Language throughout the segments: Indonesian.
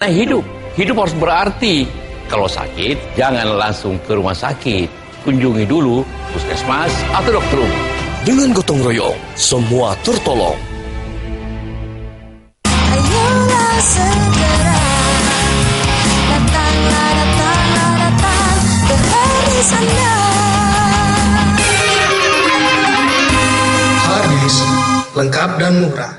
Nah, hidup harus berarti. Kalau sakit, jangan langsung ke rumah sakit. Kunjungi dulu puskesmas atau dokter umum. Dengan gotong royong, semua tertolong. Ayolah segera, datanglah, berhari sana. Haris, lengkap dan murah.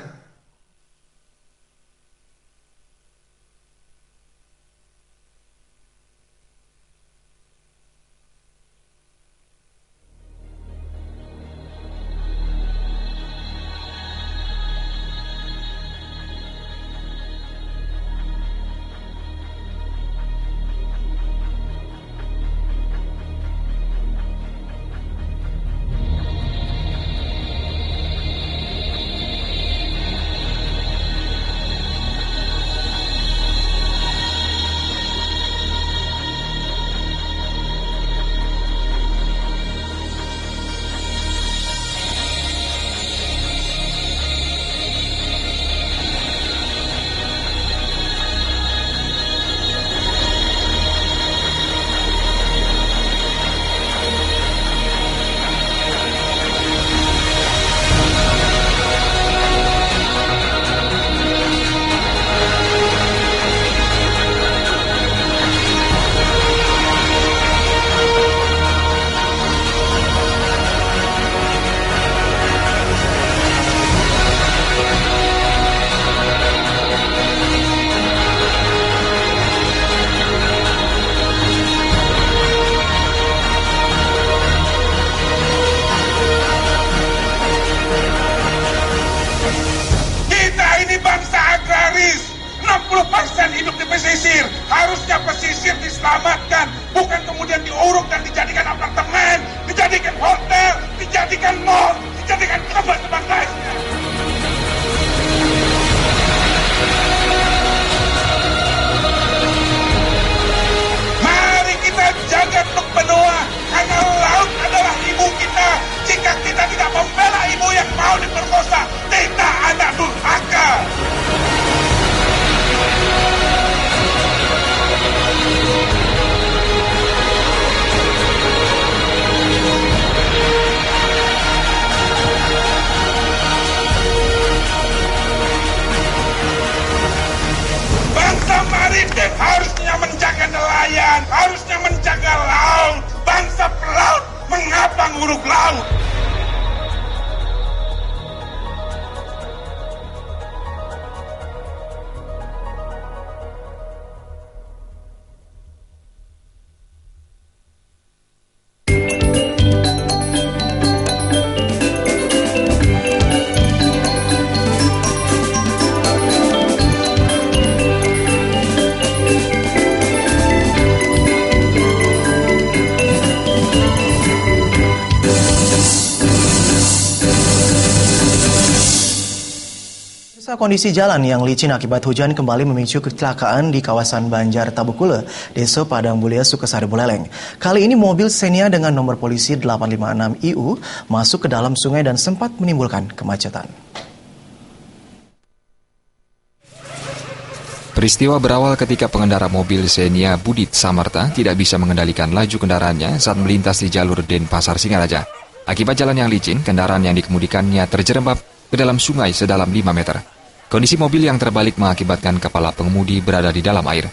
Hidup di pesisir, harusnya pesisir diselamatkan, bukan kemudian diuruk dan dijadikan apartemen, dijadikan hotel, dijadikan mall, dijadikan tempat-tempat lainnya. Mari kita jaga Teluk Benoa, karena laut adalah ibu kita. Jika kita tidak membela ibu yang mau diperkosa, kita anak durhaka. Bangsa maritim harusnya menjaga nelayan, harusnya menjaga laut. Bangsa pelaut mengapa nguruk laut? Kondisi jalan yang licin akibat hujan kembali memicu kecelakaan di kawasan Banjar Tabukule, Desa Padang Bulia, Sukasari, Buleleng. Kali ini mobil Xenia dengan nomor polisi 856 IU masuk ke dalam sungai dan sempat menimbulkan kemacetan. Peristiwa berawal ketika pengendara mobil Xenia Budit Samarta tidak bisa mengendalikan laju kendaraannya saat melintas di jalur Denpasar Singaraja. Akibat jalan yang licin, kendaraan yang dikemudikannya terjerembab ke dalam sungai sedalam 5 meter. Kondisi mobil yang terbalik mengakibatkan kepala pengemudi berada di dalam air.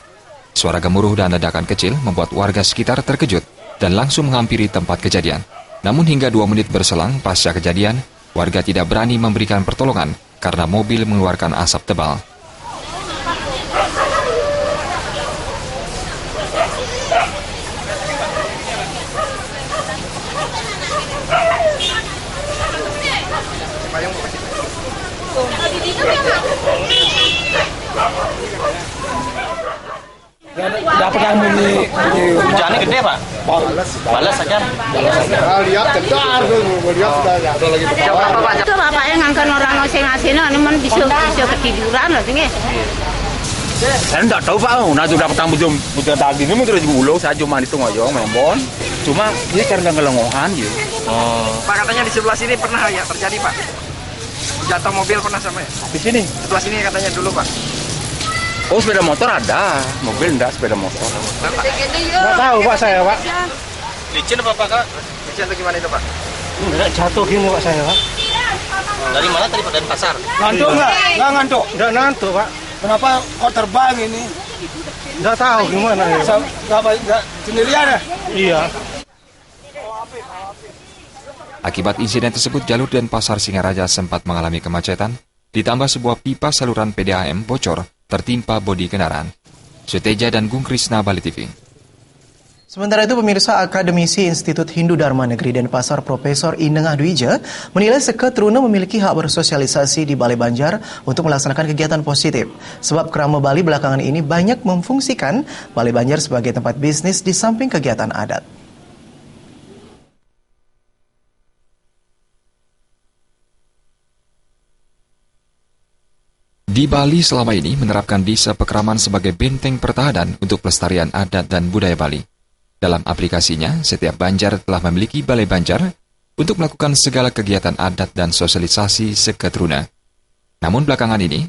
Suara gemuruh dan ledakan kecil membuat warga sekitar terkejut dan langsung menghampiri tempat kejadian. Namun hingga 2 menit berselang pasca kejadian, warga tidak berani memberikan pertolongan karena mobil mengeluarkan asap tebal. Dapat yang bunyi hujannya gede, Pak. Balas saja. Lihat kedar tuh, lihat sudah ada lagi bawah. Itu bapaknya ngangkat orang ngasih-ngasih ini bisa ketiduran lah sini. Saya enggak tahu, Pak. Nah, sudah petang bujum tadi ini mungkin ulo saya cuma itu ngoyong membon. Cuma ini karena ngelengohan gitu. Pak, katanya di sebelah sini pernah ya terjadi, Pak. Jatuh mobil pernah sampai di sini. Sebelah sini katanya dulu, Pak. Oh, sepeda motor ada, mobil enggak, sepeda motor. Nggak tahu Pak saya Pak. Licin apa Pak Kak? Licin atau gimana itu Pak? Enggak jatuh gini Pak saya Pak. Dari mana tadi Pak? Dari pasar? Ngantuk nggak? Nggak ngantuk. Nggak ngantuk Pak. Kenapa kok terbang ini? Nggak tahu gimana ya. Nggak sendirian ya? Iya. Akibat insiden tersebut, jalur Denpasar Singaraja sempat mengalami kemacetan, ditambah sebuah pipa saluran PDAM bocor tertimpa bodi kendaraan. Suteja dan Gung Krisna, Bali TV. Sementara itu, pemirsa, Akademisi Institut Hindu Dharma Negeri Denpasar Profesor Inengah Dwija menilai Seket Truna memiliki hak bersosialisasi di Balai Banjar untuk melaksanakan kegiatan positif. Sebab Krama Bali belakangan ini banyak memfungsikan Balai Banjar sebagai tempat bisnis di samping kegiatan adat. Di Bali selama ini menerapkan desa pekraman sebagai benteng pertahanan untuk pelestarian adat dan budaya Bali. Dalam aplikasinya, setiap banjar telah memiliki Balai Banjar untuk melakukan segala kegiatan adat dan sosialisasi Seket Truna. Namun belakangan ini,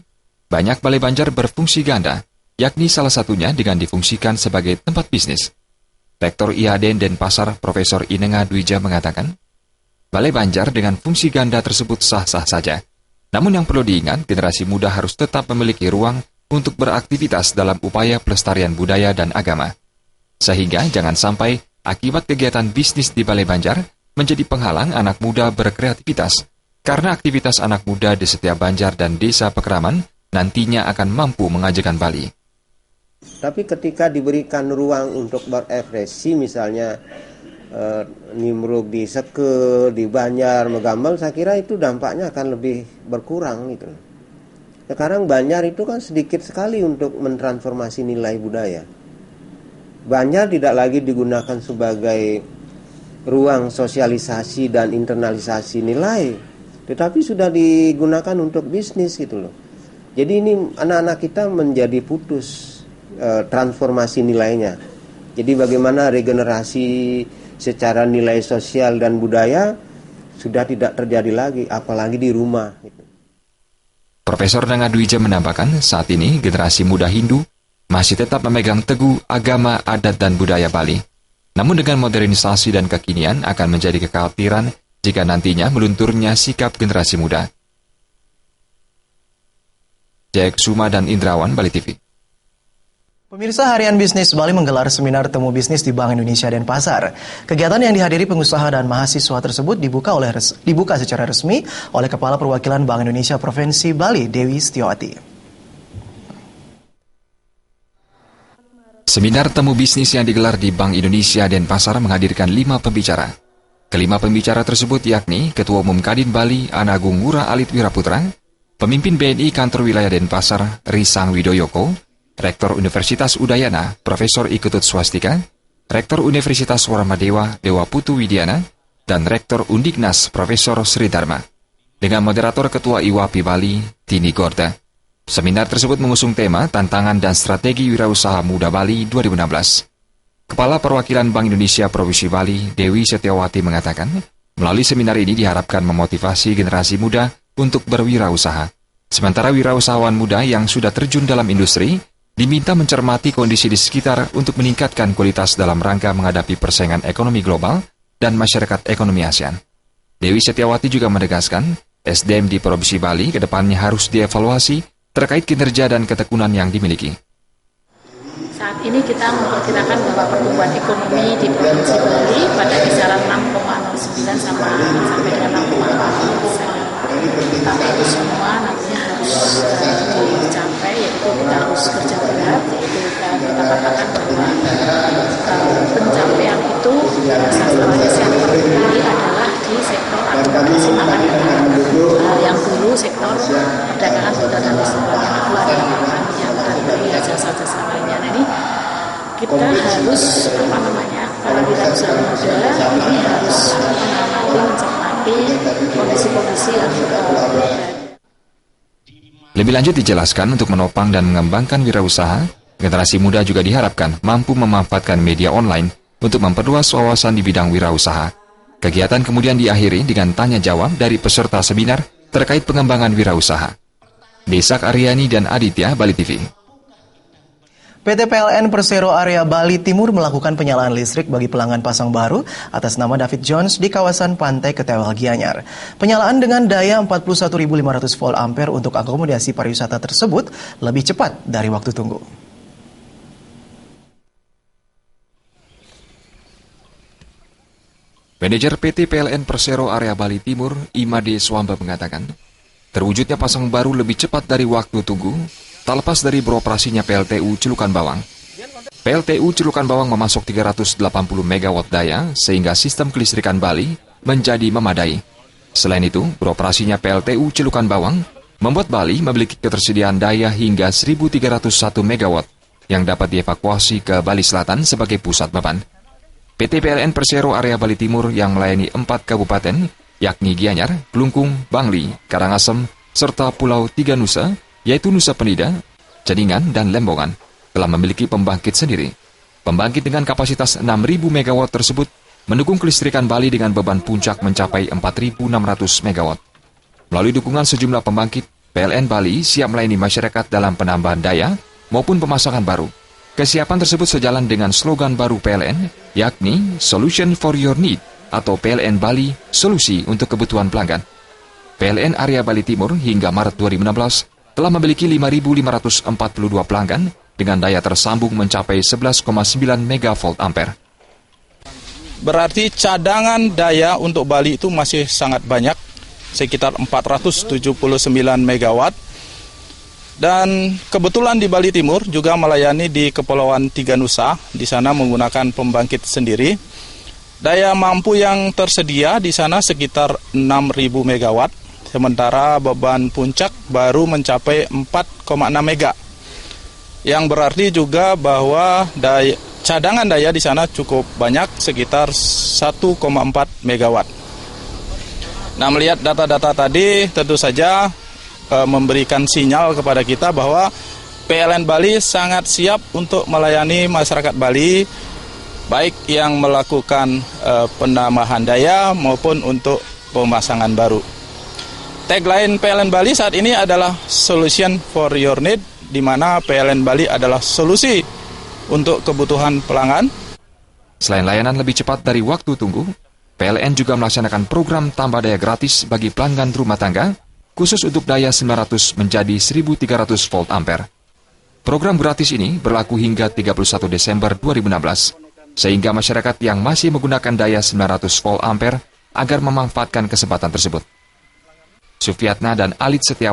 banyak Balai Banjar berfungsi ganda, yakni salah satunya dengan difungsikan sebagai tempat bisnis. Rektor IADN Denpasar Profesor Inengah Dwija mengatakan, Balai Banjar dengan fungsi ganda tersebut sah-sah saja. Namun yang perlu diingat, generasi muda harus tetap memiliki ruang untuk beraktivitas dalam upaya pelestarian budaya dan agama. Sehingga jangan sampai akibat kegiatan bisnis di Balai Banjar menjadi penghalang anak muda berkreativitas. Karena aktivitas anak muda di setiap banjar dan desa pekraman nantinya akan mampu mengajarkan Bali. Tapi ketika diberikan ruang untuk berekspresi, misalnya nimrug di Seke, di Banjar, Megambang, saya kira itu dampaknya akan lebih berkurang gitu. Sekarang Banjar itu kan sedikit sekali untuk mentransformasi nilai budaya. Banjar tidak lagi digunakan sebagai ruang sosialisasi dan internalisasi nilai, tetapi sudah digunakan untuk bisnis gitu loh. Jadi ini anak-anak kita menjadi putus transformasi nilainya. Jadi bagaimana regenerasi secara nilai sosial dan budaya sudah tidak terjadi lagi, apalagi di rumah. Profesor Inengah Dwija menambahkan, saat ini generasi muda Hindu masih tetap memegang teguh agama, adat, dan budaya Bali. Namun dengan modernisasi dan kekinian akan menjadi kekhawatiran jika nantinya melunturnya sikap generasi muda. Jack Suma dan Indrawan, Bali TV. Pemirsa, Harian Bisnis Bali menggelar seminar temu bisnis di Bank Indonesia Denpasar. Kegiatan yang dihadiri pengusaha dan mahasiswa tersebut dibuka secara resmi oleh Kepala Perwakilan Bank Indonesia Provinsi Bali, Dewi Setiawati. Seminar temu bisnis yang digelar di Bank Indonesia Denpasar menghadirkan 5 pembicara. Kelima pembicara tersebut yakni Ketua Umum Kadin Bali, Anagung Ngurah Alit Wiraputra, Pemimpin BNI Kantor Wilayah Denpasar, Risang Widoyoko, Rektor Universitas Udayana, Profesor Iketut Swastika, Rektor Universitas Warmadewa, Dewa Putu Widiana, dan Rektor Undiknas, Profesor Sri Dharma. Dengan moderator Ketua IWAPI Bali, Tini Gorda. Seminar tersebut mengusung tema Tantangan dan Strategi Wirausaha Muda Bali 2016. Kepala Perwakilan Bank Indonesia Provinsi Bali, Dewi Setiawati mengatakan, melalui seminar ini diharapkan memotivasi generasi muda untuk berwirausaha. Sementara wirausahawan muda yang sudah terjun dalam industri diminta mencermati kondisi di sekitar untuk meningkatkan kualitas dalam rangka menghadapi persaingan ekonomi global dan masyarakat ekonomi ASEAN. Dewi Setiawati juga menegaskan, SDM di Provinsi Bali ke depannya harus dievaluasi terkait kinerja dan ketekunan yang dimiliki. Saat ini kita memperkirakan bahwa pertumbuhan ekonomi di Provinsi Bali pada kisaran 6,09 sampai dengan 6,4%. Tapi itu semua nantinya harus dicapai, yaitu kita harus kerja berat, yaitu kita katakan bahwa pencapaian itu sasarannya yang tertinggi adalah di sektor akomodasi makanan. Yang dulu sektor perdagangan modal dan listrik, yang kedua adalah pertanian dan jasa-jasa lainnya. Nah ini kita harus para wirausaha muda ini harus mencermati kondisi-kondisi yang Lebih lanjut dijelaskan, untuk menopang dan mengembangkan wirausaha, generasi muda juga diharapkan mampu memanfaatkan media online untuk memperluas wawasan di bidang wirausaha. Kegiatan kemudian diakhiri dengan tanya jawab dari peserta seminar terkait pengembangan wirausaha. Desak Aryani dan Aditya, Bali TV. PT PLN Persero Area Bali Timur melakukan penyalaan listrik bagi pelanggan pasang baru atas nama David Jones di kawasan Pantai Ketewel Gianyar. Penyalaan dengan daya 41.500 volt ampere untuk akomodasi pariwisata tersebut lebih cepat dari waktu tunggu. Manajer PT PLN Persero Area Bali Timur, Imade Swamba mengatakan, terwujudnya pasang baru lebih cepat dari waktu tunggu, tak lepas dari beroperasinya PLTU Celukan Bawang. PLTU Celukan Bawang memasok 380 MW daya sehingga sistem kelistrikan Bali menjadi memadai. Selain itu, beroperasinya PLTU Celukan Bawang membuat Bali memiliki ketersediaan daya hingga 1.301 MW yang dapat dievakuasi ke Bali Selatan sebagai pusat beban. PT PLN Persero Area Bali Timur yang melayani 4 kabupaten, yakni Gianyar, Klungkung, Bangli, Karangasem, serta Pulau Tiga Nusa, yaitu Nusa Penida, Ceningan, dan Lembongan, telah memiliki pembangkit sendiri. Pembangkit dengan kapasitas 6.000 MW tersebut mendukung kelistrikan Bali dengan beban puncak mencapai 4.600 MW. Melalui dukungan sejumlah pembangkit, PLN Bali siap melayani masyarakat dalam penambahan daya maupun pemasangan baru. Kesiapan tersebut sejalan dengan slogan baru PLN, yakni Solution for Your Need atau PLN Bali, solusi untuk kebutuhan pelanggan. PLN Area Bali Timur hingga Maret 2016 telah memiliki 5.542 pelanggan dengan daya tersambung mencapai 11,9 megavolt ampere. Berarti cadangan daya untuk Bali itu masih sangat banyak, sekitar 479 megawatt. Dan kebetulan di Bali Timur juga melayani di Kepulauan Tiga Nusa, di sana menggunakan pembangkit sendiri. Daya mampu yang tersedia di sana sekitar 6.000 megawatt, sementara beban puncak baru mencapai 4,6 mega. Yang berarti juga bahwa cadangan daya di sana cukup banyak, sekitar 1,4 megawatt. Nah, melihat data-data tadi tentu saja memberikan sinyal kepada kita bahwa PLN Bali sangat siap untuk melayani masyarakat Bali, baik yang melakukan penambahan daya maupun untuk pemasangan baru. Tagline PLN Bali saat ini adalah Solution for Your Need, di mana PLN Bali adalah solusi untuk kebutuhan pelanggan. Selain layanan lebih cepat dari waktu tunggu, PLN juga melaksanakan program tambah daya gratis bagi pelanggan rumah tangga, khusus untuk daya 900 menjadi 1.300 volt ampere. Program gratis ini berlaku hingga 31 Desember 2016, sehingga masyarakat yang masih menggunakan daya 900 volt ampere agar memanfaatkan kesempatan tersebut. Sufiatna dan Alit Setiawan